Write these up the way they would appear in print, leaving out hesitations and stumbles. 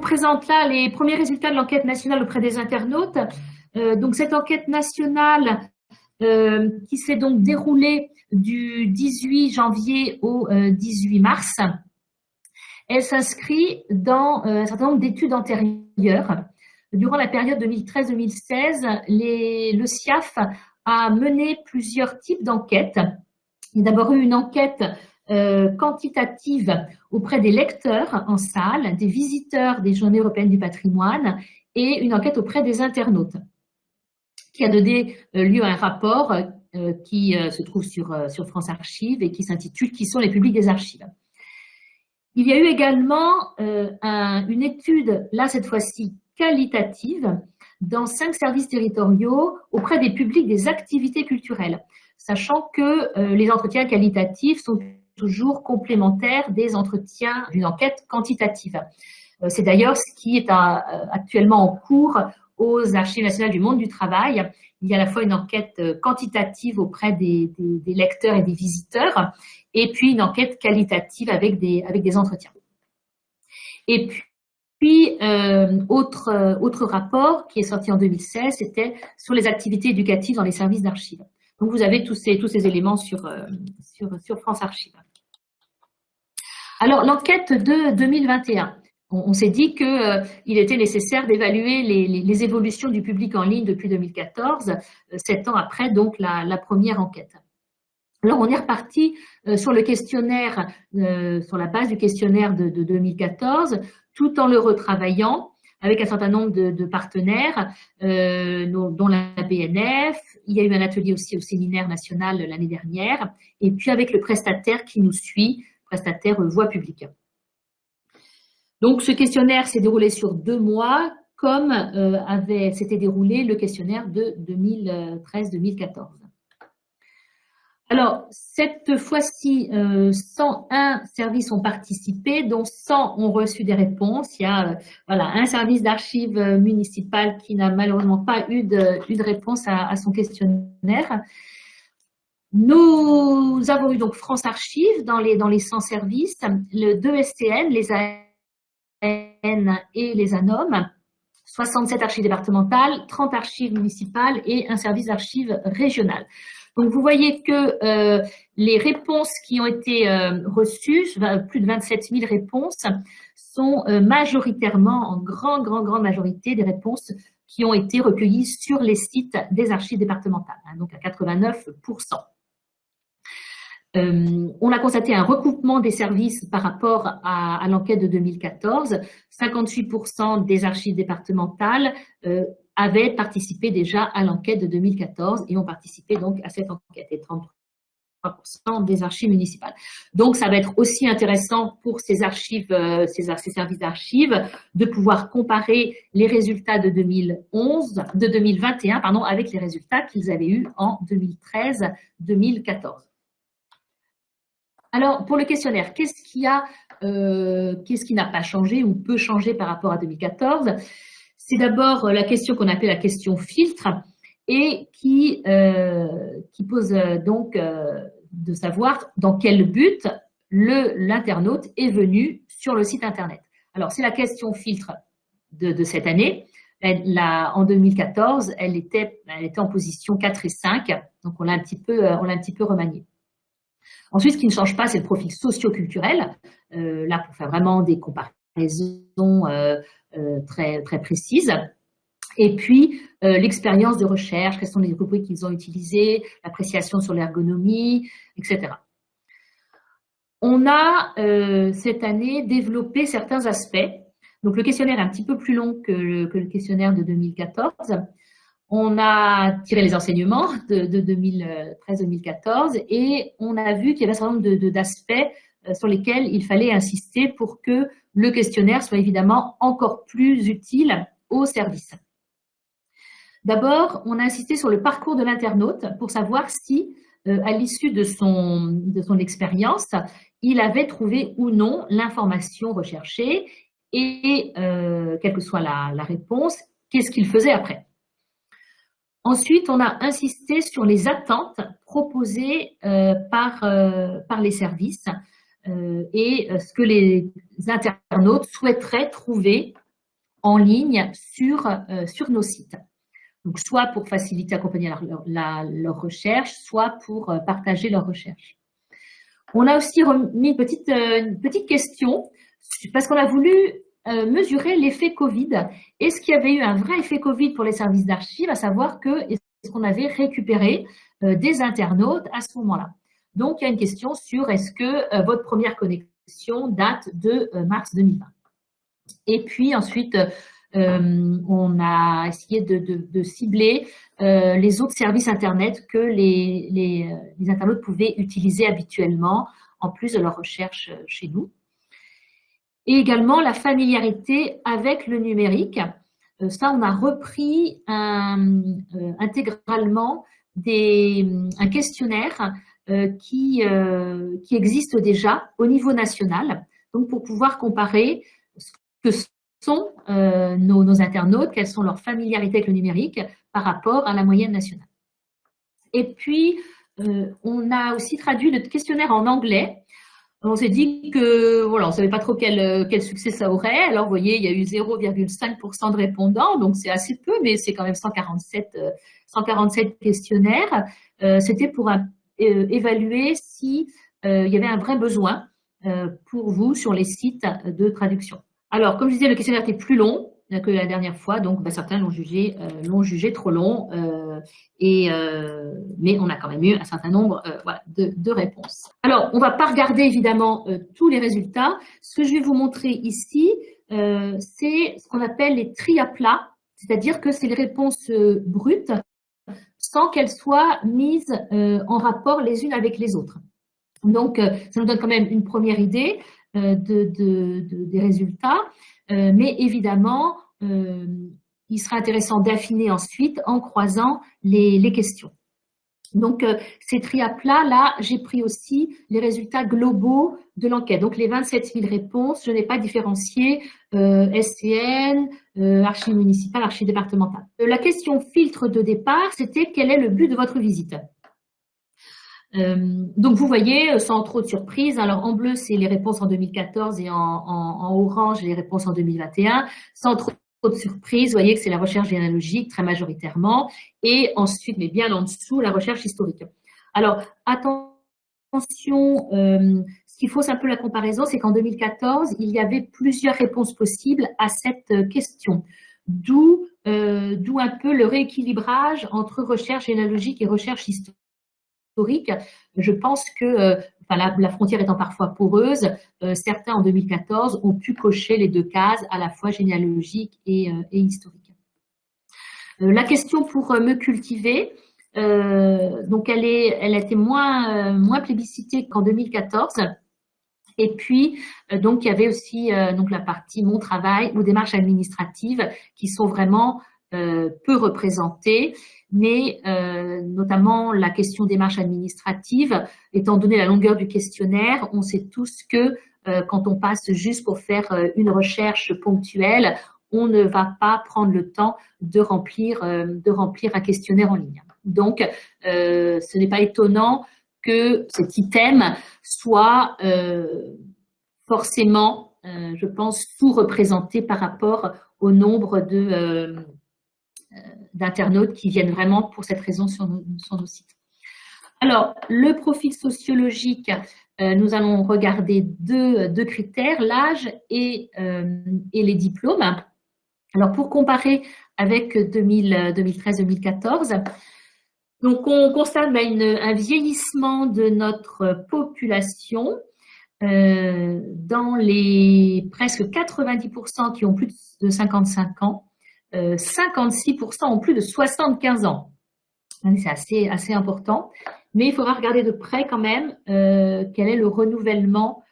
présente là les premiers résultats de l'enquête nationale auprès des internautes. Donc cette enquête nationale qui s'est donc déroulée du 18 janvier au 18 mars, elle s'inscrit dans un certain nombre d'études antérieures. Durant la période 2013-2016, le SIAF a mené plusieurs types d'enquêtes. Il y a d'abord eu une enquête quantitative auprès des lecteurs en salle, des visiteurs des Journées européennes du patrimoine et une enquête auprès des internautes qui a donné lieu à un rapport qui se trouve sur France Archives et qui s'intitule « Qui sont les publics des archives ». Il y a eu également une étude, là cette fois-ci qualitative, dans 5 services territoriaux auprès des publics des activités culturelles, sachant que les entretiens qualitatifs sont toujours complémentaires des entretiens d'une enquête quantitative. C'est d'ailleurs ce qui est actuellement en cours aux Archives nationales du monde du travail. Il y a à la fois une enquête quantitative auprès des lecteurs et des visiteurs, et puis une enquête qualitative avec des entretiens. Et puis, autre rapport qui est sorti en 2016, c'était sur les activités éducatives dans les services d'archives. Donc, vous avez tous ces éléments sur France Archives. Alors, l'enquête de 2021. On s'est dit qu'il était nécessaire d'évaluer les évolutions du public en ligne depuis 2014, 7 ans après donc la première enquête. Alors, on est reparti sur le questionnaire, sur la base du questionnaire de 2014, tout en le retravaillant avec un certain nombre de partenaires, dont la BNF. Il y a eu un atelier aussi au séminaire national l'année dernière, et puis avec le prestataire qui nous suit, prestataire Voix publique. Donc, ce questionnaire s'est déroulé sur 2 mois, comme s'était déroulé le questionnaire de 2013-2014. Alors, cette fois-ci, 101 services ont participé, dont 100 ont reçu des réponses. Il y a un service d'archives municipales qui n'a malheureusement pas eu de réponse à son questionnaire. Nous avons eu donc France Archives dans les 100 services, le 2 STN, les AN et les ANOM, 67 archives départementales, 30 archives municipales et un service d'archives régional. Donc, vous voyez que les réponses qui ont été reçues, plus de 27 000 réponses, sont majoritairement, en grande majorité, des réponses qui ont été recueillies sur les sites des archives départementales, donc à 89%. On a constaté un recoupement des services par rapport à l'enquête de 2014. 58% des archives départementales avaient participé déjà à l'enquête de 2014 et ont participé donc à cette enquête, et 33% des archives municipales. Donc, ça va être aussi intéressant pour ces archives, ces services d'archives, de pouvoir comparer les résultats de 2021, avec les résultats qu'ils avaient eus en 2013-2014. Alors, pour le questionnaire, qu'est-ce qui n'a pas changé ou peut changer par rapport à 2014? C'est d'abord la question qu'on appelle la question filtre et qui pose donc de savoir dans quel but l'internaute est venu sur le site Internet. Alors, c'est la question filtre de cette année. En 2014, elle était en position 4 et 5, donc on l'a un petit peu remaniée. Ensuite, ce qui ne change pas, c'est le profil socio-culturel, là pour faire vraiment des comparaisons très précises. Et puis, l'expérience de recherche, quelles sont les rubriques qu'ils ont utilisées, l'appréciation sur l'ergonomie, etc. On a, cette année, développé certains aspects. Donc, le questionnaire est un petit peu plus long que le questionnaire de 2014. On a tiré les enseignements de 2013-2014 et on a vu qu'il y avait un certain nombre d'aspects sur lesquels il fallait insister pour que le questionnaire soit évidemment encore plus utile au service. D'abord, on a insisté sur le parcours de l'internaute pour savoir si, à l'issue de son expérience, il avait trouvé ou non l'information recherchée et, quelle que soit la réponse, qu'est-ce qu'il faisait après. Ensuite, on a insisté sur les attentes proposées par les services et ce que les internautes souhaiteraient trouver en ligne sur nos sites. Donc, soit pour faciliter, accompagner leur recherche, soit pour partager leur recherche. On a aussi remis une petite question, parce qu'on a voulu mesurer l'effet Covid. Est-ce qu'il y avait eu un vrai effet Covid pour les services d'archives, à savoir est-ce qu'on avait récupéré des internautes à ce moment-là. Donc, il y a une question sur est-ce que votre première connexion date de mars 2020. Et puis ensuite, on a essayé de cibler les autres services Internet que les internautes pouvaient utiliser habituellement, en plus de leur recherche chez nous. Et également la familiarité avec le numérique. Ça, on a repris intégralement un questionnaire qui existe déjà au niveau national, donc pour pouvoir comparer ce que sont nos internautes, quelles sont leurs familiarités avec le numérique par rapport à la moyenne nationale. Et puis, on a aussi traduit le questionnaire en anglais. On s'est dit que, voilà, on ne savait pas trop quel succès ça aurait. Alors, vous voyez, il y a eu 0,5% de répondants, donc c'est assez peu, mais c'est quand même 147 questionnaires. C'était pour évaluer si il y avait un vrai besoin pour vous sur les sites de traduction. Alors, comme je disais, le questionnaire était plus long que la dernière fois, donc certains l'ont jugé trop long, mais on a quand même eu un certain nombre de réponses. Alors, on ne va pas regarder évidemment tous les résultats. Ce que je vais vous montrer ici, c'est ce qu'on appelle les tri à plat, c'est-à-dire que c'est les réponses brutes sans qu'elles soient mises en rapport les unes avec les autres. Donc, ça nous donne quand même une première idée des résultats, mais évidemment, il sera intéressant d'affiner ensuite en croisant les questions. Donc, ces tri à plat, là, j'ai pris aussi les résultats globaux de l'enquête. Donc, les 27 000 réponses, je n'ai pas différencié SCN, archives municipales, archives départementales. La question filtre de départ, c'était quel est le but de votre visite ? Donc, vous voyez, sans trop de surprise, alors en bleu, c'est les réponses en 2014 et en orange, les réponses en 2021. Sans trop de surprise, vous voyez que c'est la recherche généalogique très majoritairement et ensuite, mais bien en dessous, la recherche historique. Alors, attention, ce qu'il faut, c'est un peu la comparaison, c'est qu'en 2014, il y avait plusieurs réponses possibles à cette question, d'où un peu le rééquilibrage entre recherche généalogique et recherche historique. Je pense que, la frontière étant parfois poreuse, certains en 2014 ont pu cocher les deux cases, à la fois généalogique et historique. La question pour me cultiver, donc elle a été moins plébiscitée qu'en 2014. Et puis, donc, il y avait aussi donc la partie Mon travail ou démarches administratives qui sont vraiment peu représentées, mais notamment la question démarches administratives, étant donné la longueur du questionnaire, on sait tous que quand on passe juste pour faire une recherche ponctuelle, on ne va pas prendre le temps de remplir un questionnaire en ligne. Donc, ce n'est pas étonnant que cet item soit forcément, je pense, sous-représenté par rapport au nombre d'internautes qui viennent vraiment pour cette raison sur nos sites. Alors, le profil sociologique, nous allons regarder deux critères, l'âge et les diplômes. Alors, pour comparer avec 2013-2014, donc on constate un vieillissement de notre population dans les presque 90% qui ont plus de 55 ans, 56% ont plus de 75 ans. C'est assez important, mais il faudra regarder de près quand même quel est le renouvellement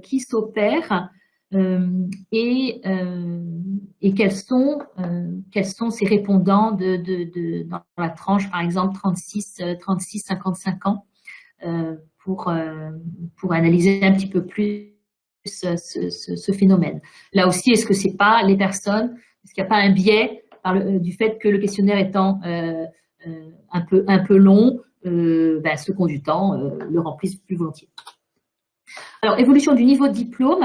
qui s'opère et quels sont ces répondants dans la tranche, par exemple, 36-55 ans, pour analyser un petit peu plus ce phénomène. Là aussi, est-ce que c'est pas les personnes, est-ce qu'il n'y a pas un biais du fait que le questionnaire étant un peu long, ceux qui ont du temps le remplissent plus volontiers. Alors, évolution du niveau de diplôme.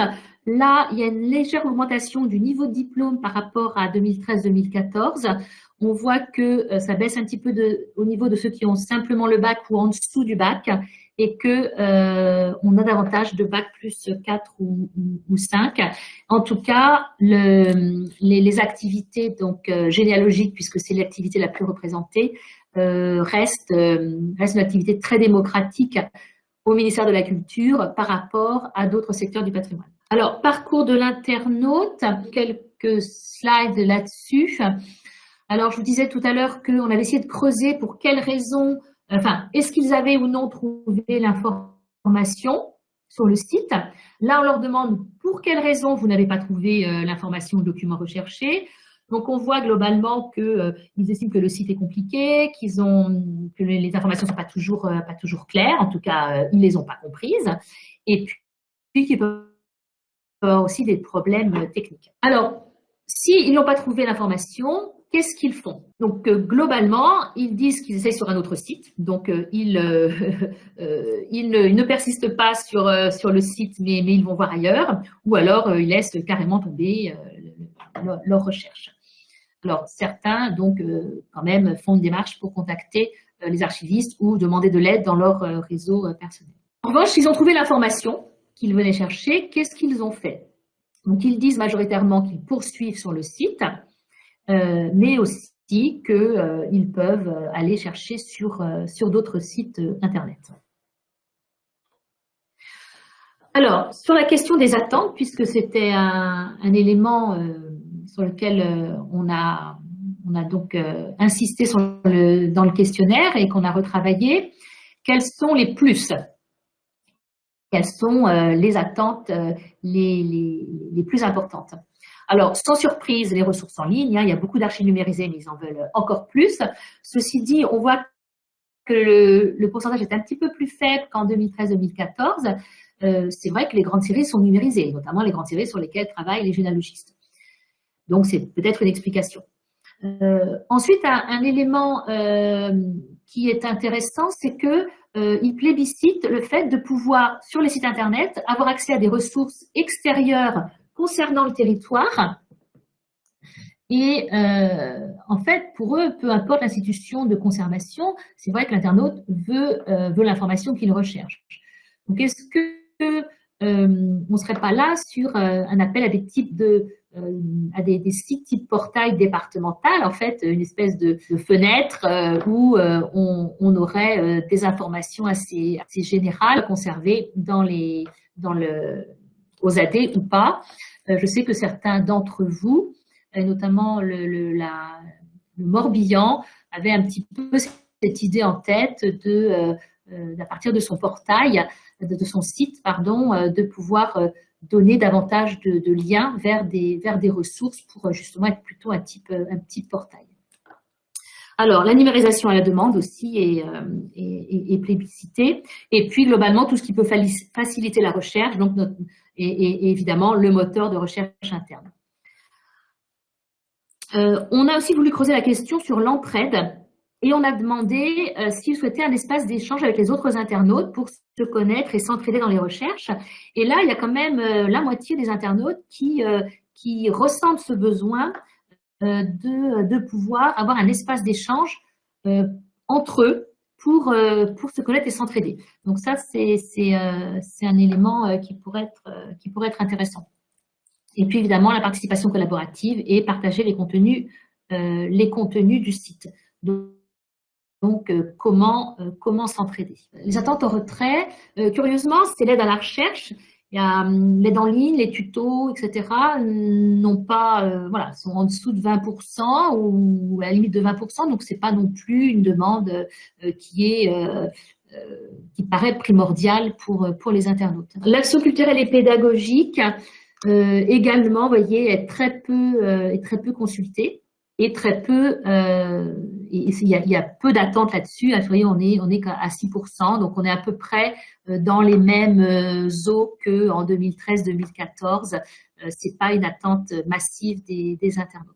Là, il y a une légère augmentation du niveau de diplôme par rapport à 2013-2014. On voit que ça baisse un petit peu au niveau de ceux qui ont simplement le bac ou en dessous du bac et que on a davantage de bac plus 4 ou 5. En tout cas, les activités donc généalogiques, puisque c'est l'activité la plus représentée, reste une activité très démocratique au ministère de la Culture par rapport à d'autres secteurs du patrimoine. Alors, parcours de l'internaute, quelques slides là-dessus. Alors, je vous disais tout à l'heure qu'on avait essayé de creuser pour quelles raisons, enfin, est-ce qu'ils avaient ou non trouvé l'information sur le site. Là, on leur demande pour quelles raisons vous n'avez pas trouvé l'information ou le document recherché. Donc, on voit globalement qu'ils estiment que le site est compliqué, que les informations ne sont pas toujours claires, en tout cas, ils ne les ont pas comprises, et puis qu'ils peuvent avoir aussi des problèmes techniques. Alors, s'ils n'ont pas trouvé l'information, qu'est-ce qu'ils font? Donc, globalement, ils disent qu'ils essayent sur un autre site. Donc, ils ne persistent pas sur le site, mais ils vont voir ailleurs. Ou alors, ils laissent carrément tomber leur recherche. Alors, certains, donc, quand même, font une démarche pour contacter les archivistes ou demander de l'aide dans leur réseau personnel. En revanche, s'ils ont trouvé l'information qu'ils venaient chercher, qu'est-ce qu'ils ont fait? Donc, ils disent majoritairement qu'ils poursuivent sur le site, mais aussi qu'ils peuvent aller chercher sur d'autres sites Internet. Alors, sur la question des attentes, puisque c'était un élément sur lequel on a donc insisté dans le questionnaire et qu'on a retravaillé, quels sont les plus? Quelles sont les attentes les plus importantes? Alors, sans surprise, les ressources en ligne, il y a beaucoup d'archives numérisées, mais ils en veulent encore plus. Ceci dit, on voit que le pourcentage est un petit peu plus faible qu'en 2013-2014. C'est vrai que les grandes séries sont numérisées, notamment les grandes séries sur lesquelles travaillent les généalogistes. Donc, c'est peut-être une explication. Ensuite, un élément qui est intéressant, c'est qu'il plébiscite le fait de pouvoir, sur les sites Internet, avoir accès à des ressources extérieures concernant le territoire. Et en fait, pour eux, peu importe l'institution de conservation, c'est vrai que l'internaute veut l'information qu'il recherche. Donc, est-ce que on ne serait pas là sur un appel à des types à des sites type portail départemental, en fait, une espèce de fenêtre où on aurait des informations assez générales conservées aux AD ou pas. Je sais que certains d'entre vous, notamment le Morbihan, avaient un petit peu cette idée en tête à partir de son portail, de son site, pardon, de pouvoir donner davantage de liens vers des ressources pour justement être plutôt un type portail. Alors, la numérisation à la demande aussi est plébiscitée. Et puis, globalement, tout ce qui peut faciliter la recherche, donc et évidemment, le moteur de recherche interne. On a aussi voulu creuser la question sur l'entraide et on a demandé s'ils souhaitaient un espace d'échange avec les autres internautes pour se connaître et s'entraider dans les recherches. Et là, il y a quand même la moitié des internautes qui ressentent ce besoin de pouvoir avoir un espace d'échange entre eux pour se connaître et s'entraider. Donc ça, c'est un élément qui pourrait être intéressant. Et puis évidemment, la participation collaborative et partager les contenus du site. Donc comment s'entraider. Les attentes en retrait, curieusement, c'est l'aide à la recherche. Il y a l'aide en ligne, les tutos, etc. n'ont pas, voilà, sont en dessous de 20% ou à la limite de 20%. Donc c'est pas non plus une demande qui paraît primordiale pour les internautes. L'action culturelle et pédagogique également, vous voyez, est très peu consultée et très peu. Il y a peu d'attentes là-dessus. Vous voyez, on est à 6%, donc on est à peu près dans les mêmes eaux qu'en 2013-2014. C'est pas une attente massive des internautes.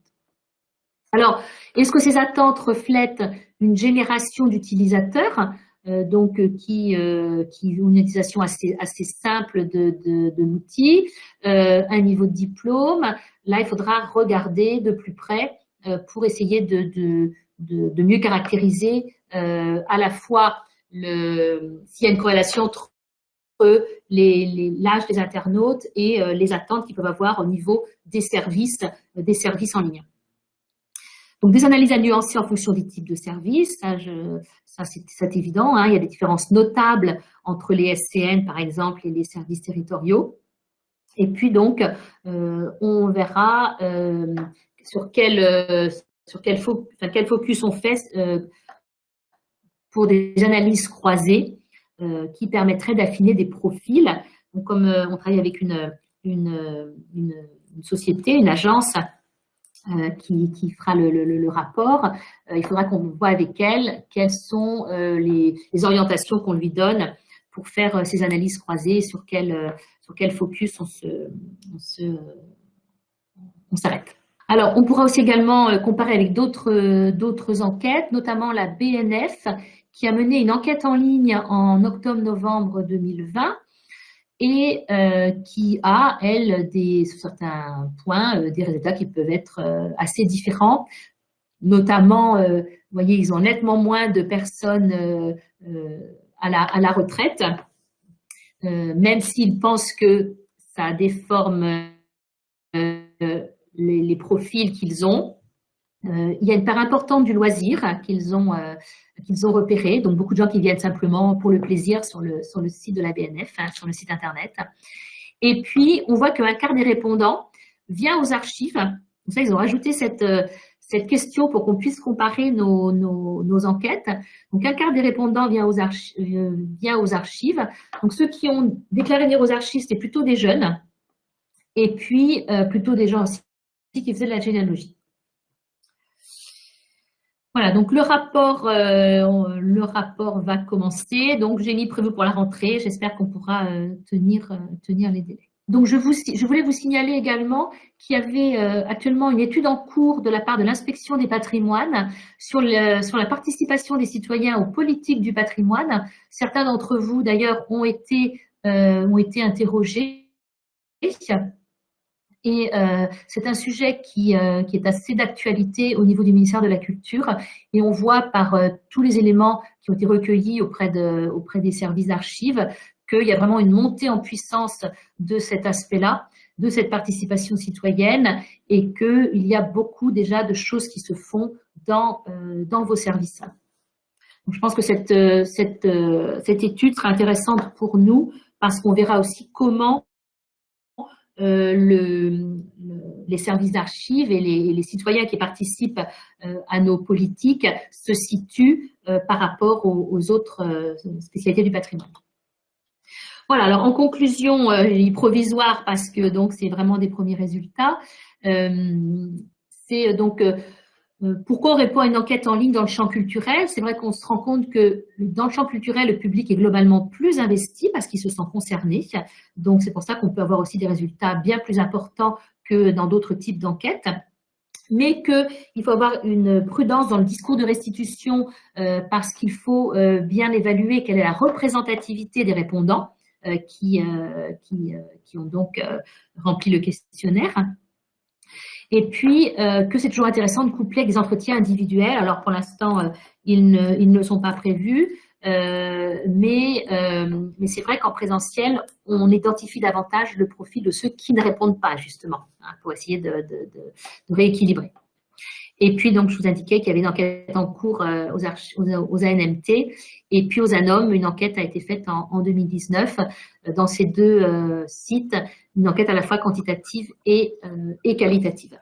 Alors, est-ce que ces attentes reflètent une génération d'utilisateurs? qui ont une utilisation assez simple de l'outil, un niveau de diplôme. Là, il faudra regarder de plus près pour essayer de mieux caractériser à la fois s'il y a une corrélation entre l'âge des internautes et les attentes qu'ils peuvent avoir au niveau des services en ligne. Donc, des analyses à nuancer en fonction des types de services, ça c'est évident, hein. Il y a des différences notables entre les SCN, par exemple, et les services territoriaux. Et puis, donc, on verra sur quel focus on fait pour des analyses croisées qui permettraient d'affiner des profils. Donc, comme on travaille avec une société, une agence, qui fera le rapport, il faudra qu'on voit avec elle quelles sont les orientations qu'on lui donne pour faire ces analyses croisées, sur quel focus on s'arrête. Alors, on pourra aussi également comparer avec d'autres enquêtes, notamment la BNF, qui a mené une enquête en ligne en octobre-novembre 2020, et qui a, elle, sur certains points, des résultats qui peuvent être assez différents. Notamment, vous voyez, ils ont nettement moins de personnes à la retraite, même s'ils pensent que ça déforme les profils qu'ils ont. Il y a une part importante du loisir qu'ils ont repéré, donc beaucoup de gens qui viennent simplement pour le plaisir sur le site de la BNF, hein, sur le site internet. Et puis, on voit qu'un quart des répondants vient aux archives. Comme ça, ils ont rajouté cette question pour qu'on puisse comparer nos enquêtes. Donc, un quart des répondants vient aux archives. Donc, ceux qui ont déclaré venir aux archives, c'était plutôt des jeunes, et puis plutôt des gens aussi qui faisaient de la généalogie. Voilà, donc le rapport va commencer. Donc, j'ai mis prévu pour la rentrée. J'espère qu'on pourra tenir les délais. Donc, je voulais vous signaler également qu'il y avait actuellement une étude en cours de la part de l'inspection des patrimoines sur la participation des citoyens aux politiques du patrimoine. Certains d'entre vous, d'ailleurs, ont été interrogés. Et c'est un sujet qui est assez d'actualité au niveau du ministère de la Culture, et on voit par tous les éléments qui ont été recueillis auprès des services d'archives qu'il y a vraiment une montée en puissance de cet aspect-là, de cette participation citoyenne, et qu'il y a beaucoup déjà de choses qui se font dans vos services. Donc, je pense que cette étude sera intéressante pour nous, parce qu'on verra aussi comment les services d'archives et les citoyens qui participent à nos politiques se situent par rapport aux autres spécialités du patrimoine. Voilà, alors en conclusion, provisoire, parce que donc c'est vraiment des premiers résultats, c'est donc pourquoi on répond à une enquête en ligne dans le champ culturel. C'est vrai qu'on se rend compte que dans le champ culturel, le public est globalement plus investi parce qu'il se sent concerné. Donc, c'est pour ça qu'on peut avoir aussi des résultats bien plus importants que dans d'autres types d'enquêtes. Mais qu'il faut avoir une prudence dans le discours de restitution parce qu'il faut bien évaluer quelle est la représentativité des répondants qui ont donc rempli le questionnaire. Et puis, que c'est toujours intéressant de coupler avec des entretiens individuels. Alors, pour l'instant, ils ne sont pas prévus, mais c'est vrai qu'en présentiel, on identifie davantage le profil de ceux qui ne répondent pas, justement, hein, pour essayer de rééquilibrer. Et puis, donc, je vous indiquais qu'il y avait une enquête en cours aux ANMT, et puis aux ANOM, une enquête a été faite en 2019 dans ces deux sites, une enquête à la fois quantitative et qualitative.